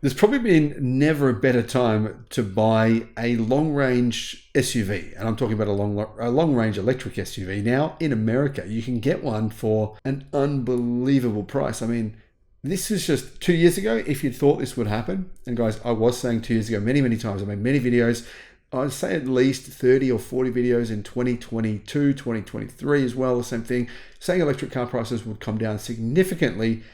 There's probably been never a better time to buy a long-range SUV, and I'm talking about a long-range electric SUV. Now in America, you can get one for an unbelievable price. I mean, this is just 2 years ago. If you'd thought this would happen, and guys, I was saying 2 years ago many times. I made many videos. I'd say at least 30 or 40 videos in 2022, 2023 as well, the same thing, saying electric car prices would come down significantly,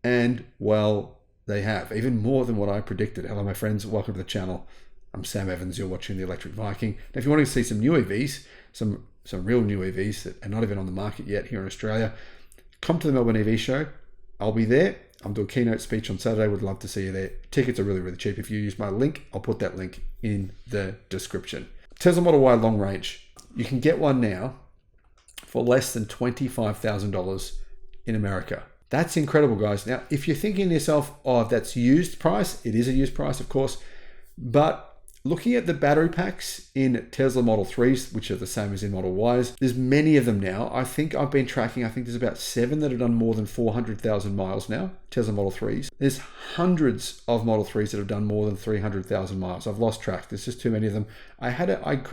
and well, they have, even more than what I predicted. Hello, my friends. Welcome to the channel. I'm Sam Evans. You're watching The Electric Viking. Now, if you want to see some new EVs, some real new EVs that are not even on the market yet here in Australia, come to the Melbourne EV Show. I'll be there. I'm doing a keynote speech on Saturday. Would love to see you there. Tickets are really cheap. If you use my link, I'll put that link in the description. Tesla Model Y long range. You can get one now for less than $25,000 in America. That's incredible, guys. Now, if you're thinking to yourself, oh, that's used price, it is a used price, of course. But looking at the battery packs in Tesla Model 3s, which are the same as in Model Ys, there's many of them now. I think I've been tracking, I think there's about 7 that have done more than 400,000 miles now, Tesla Model 3s. There's hundreds of Model 3s that have done more than 300,000 miles. I've lost track. There's just too many of them. I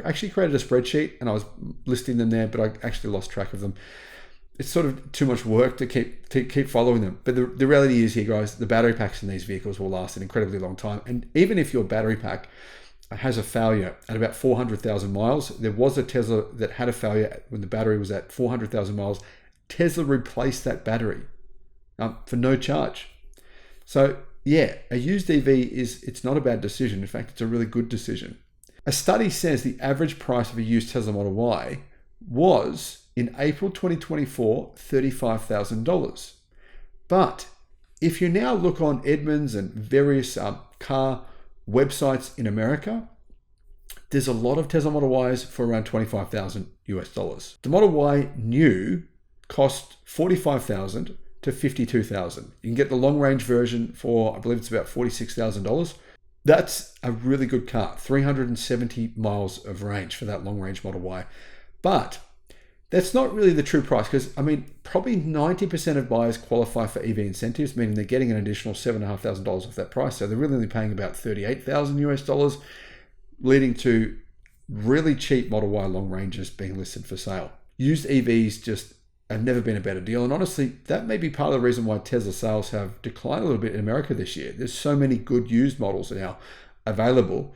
actually created a spreadsheet and I was listing them there, but I actually lost track of them. It's sort of too much work to keep following them. But the reality is here, guys, the battery packs in these vehicles will last an incredibly long time. And even if your battery pack has a failure at about 400,000 miles, there was a Tesla that had a failure when the battery was at 400,000 miles. Tesla replaced that battery for no charge. So yeah, a used EV it's not a bad decision. In fact, it's a really good decision. A study says the average price of a used Tesla Model Y was, in April 2024, $35,000. But if you now look on Edmunds and various car websites in America, there's a lot of Tesla Model Ys for around $25,000 US. The Model Y new cost $45,000 to $52,000. You can get the long range version for, I believe it's about $46,000. That's a really good car, 370 miles of range for that long range Model Y. But that's not really the true price, because I mean, probably 90% of buyers qualify for EV incentives, meaning they're getting an additional $7,500 off that price. So they're really only paying about $38,000 US, leading to really cheap Model Y long ranges being listed for sale. Used EVs just have never been a better deal. And honestly, that may be part of the reason why Tesla sales have declined a little bit in America this year. There's so many good used models now available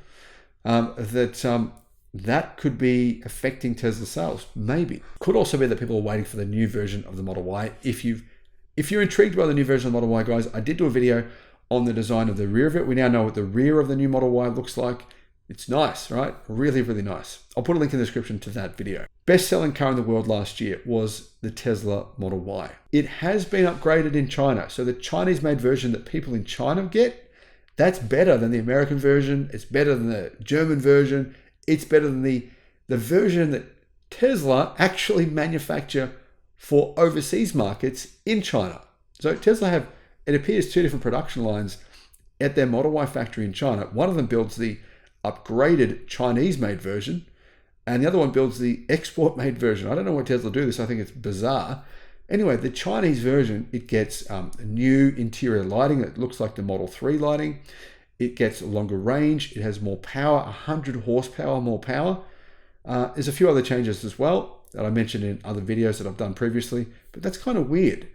that could be affecting Tesla sales. Maybe. Could also be that people are waiting for the new version of the Model Y. If you're intrigued by the new version of the Model Y, guys, I did do a video on the design of the rear of it. We now know what the rear of the new Model Y looks like. It's nice, right? Really nice. I'll put a link in the description to that video. Best-selling car in the world last year was the Tesla Model Y. It has been upgraded in China. So the Chinese-made version that people in China get, that's better than the American version. It's better than the German version. It's better than the version that Tesla actually manufacture for overseas markets in China. So Tesla have, it appears, 2 different production lines at their Model Y factory in China. One of them builds the upgraded Chinese-made version, and the other one builds the export-made version. I don't know why Tesla do this. I think it's bizarre. Anyway, the Chinese version, it gets new interior lighting that looks like the Model 3 lighting. It gets a longer range. It has more power, 100 horsepower more power. There's a few other changes as well that I mentioned in other videos that I've done previously, but that's kind of weird.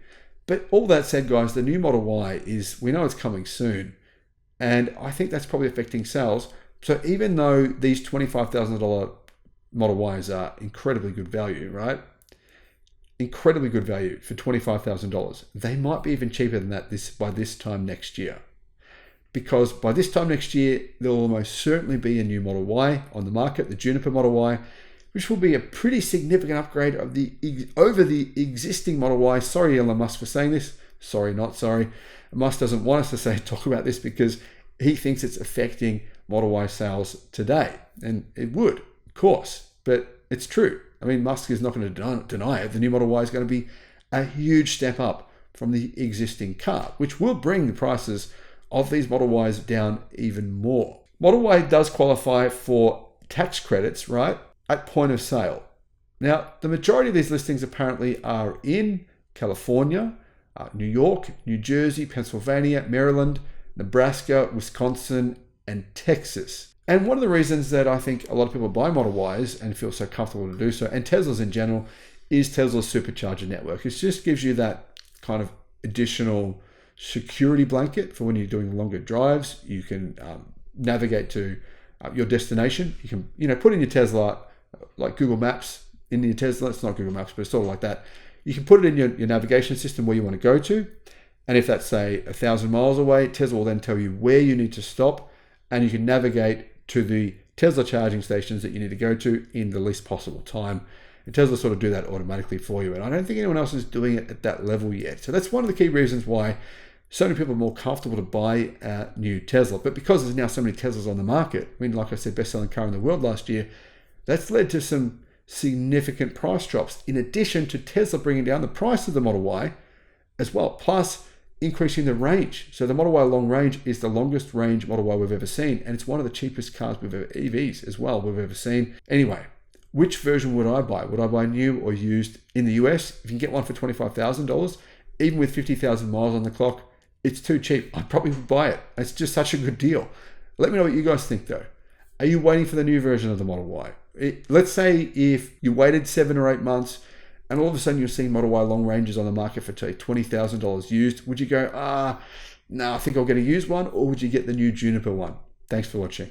But all that said, guys, the new Model Y we know it's coming soon, and I think that's probably affecting sales. So even though these $25,000 Model Ys are incredibly good value, right? Incredibly good value for $25,000. They might be even cheaper than that by this time next year. Because by this time next year, there will almost certainly be a new Model Y on the market, the Juniper Model Y, which will be a pretty significant upgrade over the existing Model Y. Sorry, Elon Musk, for saying this. Sorry, not sorry. Musk doesn't want us to talk about this because he thinks it's affecting Model Y sales today. And it would, of course, but it's true. I mean, Musk is not going to deny it. The new Model Y is going to be a huge step up from the existing car, which will bring the prices of these Model Ys down even more. Model Y does qualify for tax credits, right, at point of sale. Now, the majority of these listings apparently are in California, New York, New Jersey, Pennsylvania, Maryland, Nebraska, Wisconsin, and Texas. And one of the reasons that I think a lot of people buy Model Ys and feel so comfortable to do so, and Teslas in general, is Tesla's supercharger network. It just gives you that kind of additional security blanket for when you're doing longer drives. You can navigate to your destination. You can, put in your Tesla, like Google Maps in your Tesla. It's not Google Maps, but it's sort of like that. You can put it in your navigation system where you want to go to. And if that's, say, 1,000 miles away, Tesla will then tell you where you need to stop, and you can navigate to the Tesla charging stations that you need to go to in the least possible time. And Tesla sort of do that automatically for you. And I don't think anyone else is doing it at that level yet. So that's one of the key reasons why so many people are more comfortable to buy a new Tesla. But because there's now so many Teslas on the market, I mean, like I said, best-selling car in the world last year, that's led to some significant price drops, in addition to Tesla bringing down the price of the Model Y as well, plus increasing the range. So the Model Y long range is the longest range Model Y we've ever seen, and it's one of the cheapest cars EVs as well we've ever seen. Anyway, which version would I buy? Would I buy new or used? In the US, if you can get one for $25,000, even with 50,000 miles on the clock, it's too cheap. I probably would buy it. It's just such a good deal. Let me know what you guys think though. Are you waiting for the new version of the Model Y? Let's say if you waited 7 or 8 months and all of a sudden you're seeing Model Y long ranges on the market for $20,000 used, would you go, no, I think I'll get a used one, or would you get the new Juniper one? Thanks for watching.